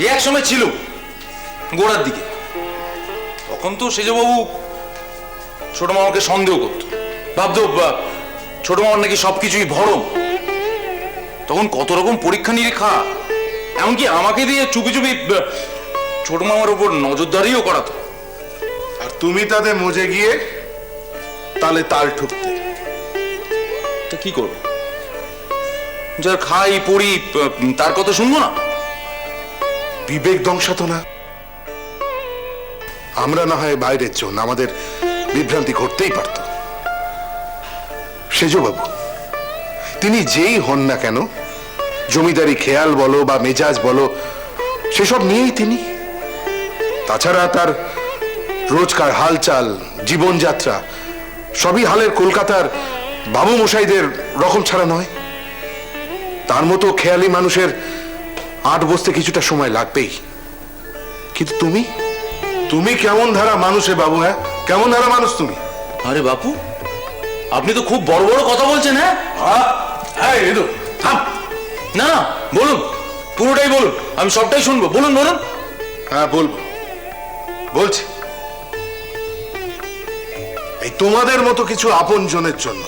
সে এক সময় ছিল গোড়ার দিকে। তখন তো সেজবাবু ছোট মামাকে সন্দেহ করতো, ভাবতো ছোট মামার নাকি সবকিছুই ভরম। তখন কত রকম পরীক্ষা নিরীক্ষা, এমনকি আমাকে দিয়ে চুপি চুপি ছোট মামার উপর নজরদারিও করাতো। আর তুমি তাদের মজে গিয়ে তালে তাল ঠুকতে। তো কি করবো, যার খাই পড়ি তার কথা শুনবো না? বিবেক ধ্বংসাতো না। আমরা না হয় বাইরের জন্য আমাদের বিভ্রান্তি ঘটতেই পারত। সেজবাবু তিনি যেই হন না কেন, জমিদারি খেয়াল বলো বা মেজাজ বলো, সেসব নিয়েই তিনি। তাছাড়া তার রোজকার হালচাল, জীবনযাত্রা সবই হালের কলকাতার বাবু মশাইদের রকম ছাড়া নয়। তার মতো খেয়ালি মানুষের আট বসতে কিছুটা সময় লাগবেই। কিন্তু তুমি তুমি কেমন ধারা মানুষে বাবু? হ্যাঁ, কেমন ধারা মানুষ তুমি? আরে বাপু, আপনি তো খুব বড় বড় কথা বলছেন। হ্যাঁ না না, বলুন, পুরোটাই বলুন, আমি সবটাই শুনবো। বলুন বলুন। হ্যাঁ বলবো, বলছি। এই তোমাদের মতো কিছু আপন জনের জন্য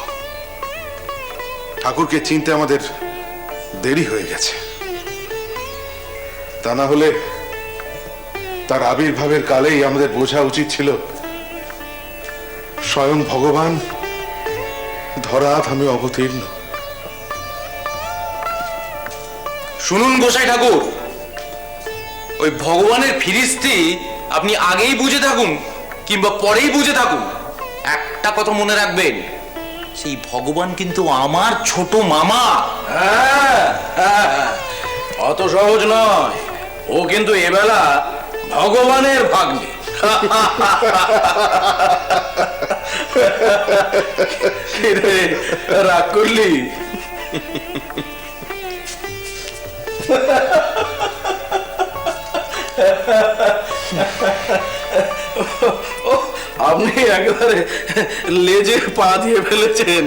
ঠাকুরকে চিনতে আমাদের দেরি হয়ে গেছে। তা না হলে তার আবির্ভাবের কালেই আমাদের বোঝা উচিত ছিল স্বয়ং ভগবান ধরাধামে অবতীর্ণ। শুনুন গোসাই ঠাকুর, ওই ভগবানের ফিরিস্তি আপনি আগেই বুঝে থাকুন কিংবা পরেই বুঝে থাকুন, একটা কথা মনে রাখবেন, সেই ভগবান কিন্তু আমার ছোট মামা। অত সহজ নয়, ও কিন্তু এবেলা ভগবানের ভাগ্নে। রাগ করলি? আপনি একেবারে লেজে পা দিয়ে ফেলেছেন।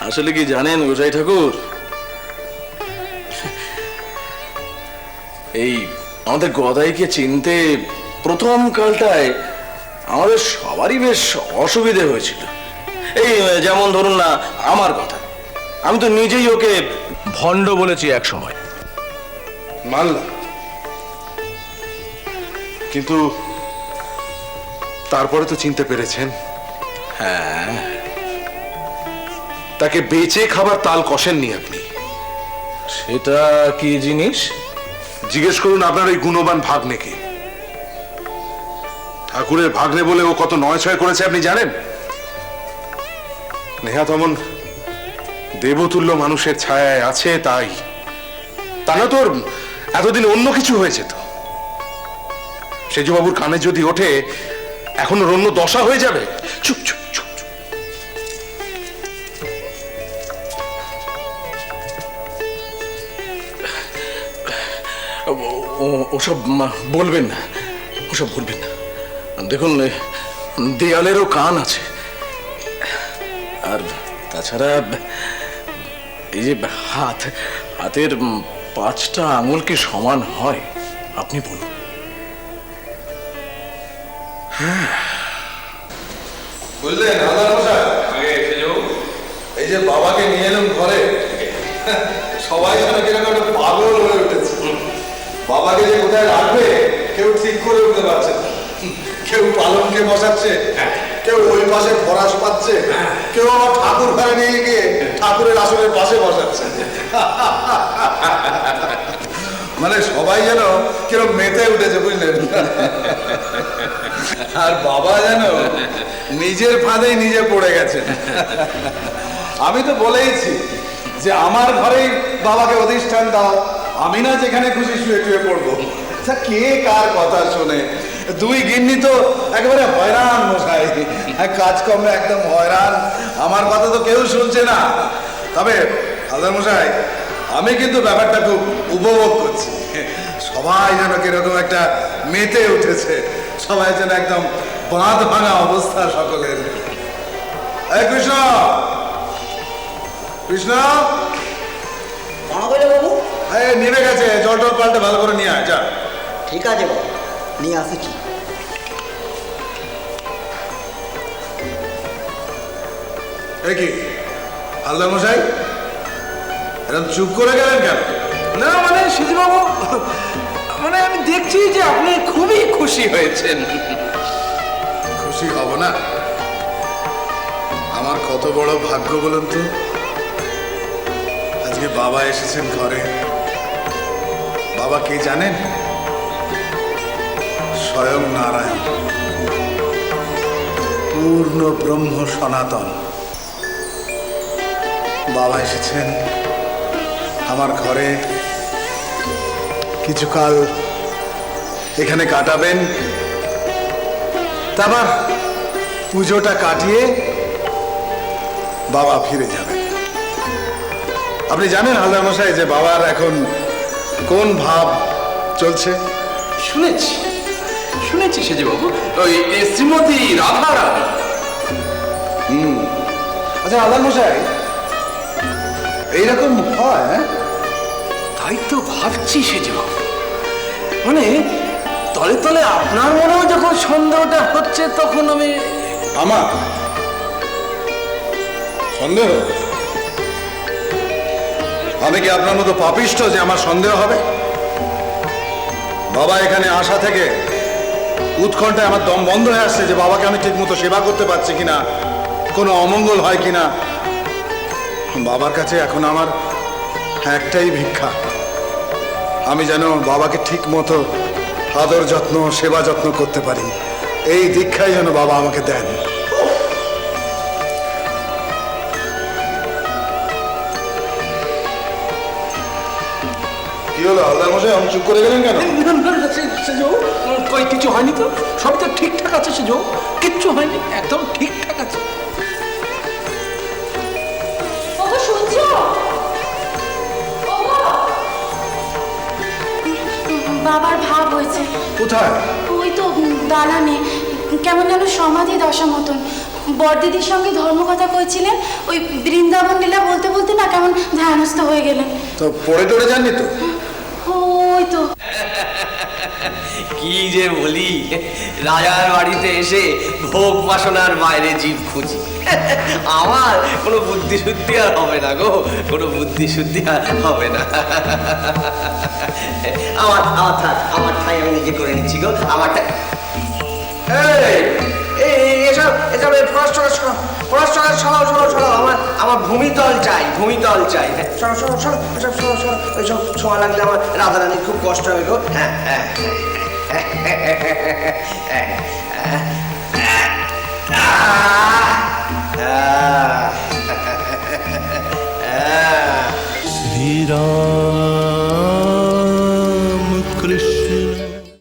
আসলে কি জানেন গোসাই ঠাকুর, এই আমাদের গদাইকে চিনতে প্রথম কালটায় আমাদের সবারই বেশ অসুবিধে হয়েছিল। এই যেমন ধরুন না আমার কথা, আমি তো নিজেই ওকে ভণ্ড বলেছি এক সময়। মানলাম, কিন্তু তারপরে তো চিনতে পেরেছেন। হ্যাঁ, তাকে বেচে খাবার তাল কষেননি আপনি। সেটা কি জিনিস? জিজ্ঞেস করুন আপনার ওই গুণবান ভাগ্নেকে। ঠাকুরের ভাগ্নে বলে ও কত নয় ছয় করেছে আপনি জানেন? নেহাত অমন দেবতুল্য মানুষের ছায়ায় আছে, তাই তা না তোর এতদিন অন্য কিছু হয়েছে তো। সেজবাবুর কানে যদি ওঠে এখন ওর অন্য দশা হয়ে যাবে। চুপ চুপ চুপ চুপ। ওসব বলবেন না, ওসব বলবেন না। দেখুন, দেয়ালেরও কান আছে। আর তাছাড়া এই যে হাতের 5টা আঙুল কি সমান হয়? আপনি বলুন। বুঝলেন হাজার মশাই, এই যে বাবাকে নিয়ে এলাম ঘরে, সবাই যেন কিরকম একটা পাগল হয়ে উঠেছে। বাবাকে যে কোথায় রাখবে কেউ ঠিক করে উঠতে পারছে না। কেউ পালনকে বসাচ্ছে, কেউ ওই পাশে ফরাস পাচ্ছে, কেউ আমার ঠাকুর ঘরে নিয়ে গিয়ে ঠাকুরের আসনের পাশে বসাচ্ছে। মানে সবাই যেন কিরকম মেতে উঠেছে, বুঝলেন? আর বাবা যেন নিজের ফাঁদেই নিজে পড়ে গেছেন। আমি তো বলেইছি যে আমার ঘরেই বাবাকে অধিষ্ঠান দাও, আমি না যেখানে খুশি শুয়ে শুয়ে পড়বো। তা কে কার কথা শোনে? দুই গিন্নি তো একেবারে হয়রান মশাই, কাজকর্মে একদম হয়রান। আমার কথা তো কেউ শুনছে না। তবে হাজার মশাই, আমি কিন্তু ব্যাপারটা খুব উপভোগ করছি। সবাই যেন কিরকম একটা মেতে উঠেছে, সবাই যেন একদম বাঁধ ভাঙা অবস্থা সকলের। এই কৃষ্ণ, কৃষ্ণ, নেমে গেছে, জল টল পাল্টে ভালো করে নিয়ে আয় যা। ঠিক আছে বাবা, নিয়ে আসছি। এ কি হালদার মশাই, এরকম চুপ করে গেলেন কেন? না মানে সেজবাবু, মানে আমি দেখছি যে আপনি খুবই খুশি হয়েছেন। খুশি হব না? আমার কত বড় ভাগ্য বলুন তো, আজকে বাবা এসেছেন ঘরে। বাবা কে জানেন? স্বয়ং নারায়ণ, পূর্ণ ব্রহ্ম সনাতন। বাবা এসেছেন আমার ঘরে, কিছুকাল এখানে কাটাবেন, তারপর পুজোটা কাটিয়ে বাবা ফিরে যাবেন। আপনি জানেন হালদার মশাই যে বাবার এখন কোন ভাব চলছে? শুনেছি শুনেছি সেজবাবু, ওই শ্রীমতী রাধারানী। আচ্ছা হালদার মশাই, এইরকম হয়? হ্যাঁ, তাই তো ভাবছি সেজবাবু, মানে তলে তলে আপনার মনেও যখন সন্দেহটা হচ্ছে তখন আমি আমার সন্দেহ? আমি কি আপনার মতো পাপিষ্ঠ যে আমার সন্দেহ হবে? বাবা এখানে আসা থেকে উৎকণ্ঠায় আমার দম বন্ধ হয়ে আসছে যে বাবাকে আমি ঠিক মতো সেবা করতে পারছি কিনা, কোনো অমঙ্গল হয় কিনা। বাবার কাছে এখন আমার একটাই ভিক্ষা, আমি যেন বাবাকে ঠিক মতো আদর যত্ন সেবা যত্ন করতে পারি। এই দীক্ষাই যেন বাবা আমাকে দেন। কি হলো হালদার মশাই, আমি চুপ করে গেলেন কেন? সেজবাবু কই কিছু হয়নি তো, সব তো ঠিকঠাক আছে সেজবাবু, কিচ্ছু হয়নি, একদম ঠিকঠাক আছে। ওগো শুনছো? ওগো! বাবার ভাব হয়েছে। কোথায়? ওই তো দালানে, কেমন যেন সমাধি দশা মতন। বড়দিদির সঙ্গে ধর্মকথা কইছিলেন, ওই বৃন্দাবন লীলা বলতে বলতে না কেমন ধ্যানস্থ হয়ে গেলেন। তো পড়ে টড়ে যাননি তো? ওই তো। কি যে বলি, রাজার বাড়িতে এসে ভোগ বাসনার বাইরে জীব খুঁজি। আমার কোনো বুদ্ধি শুদ্ধি আর হবে না গো, কোনো বুদ্ধি শুদ্ধি আর হবে না। আমার থাক, আমার ঠাই আমি নিজে করে নিচ্ছি গো, আমারটা। আমার ভূমিতল চাই, ভূমিতল চাই। সরো সরো সরো, এসব সরো সরো, ওইসব ছোঁয়া লাগলে আমার রাধারানীর খুব কষ্ট হবে গো। হ্যাঁ হ্যাঁ শ্রীরাম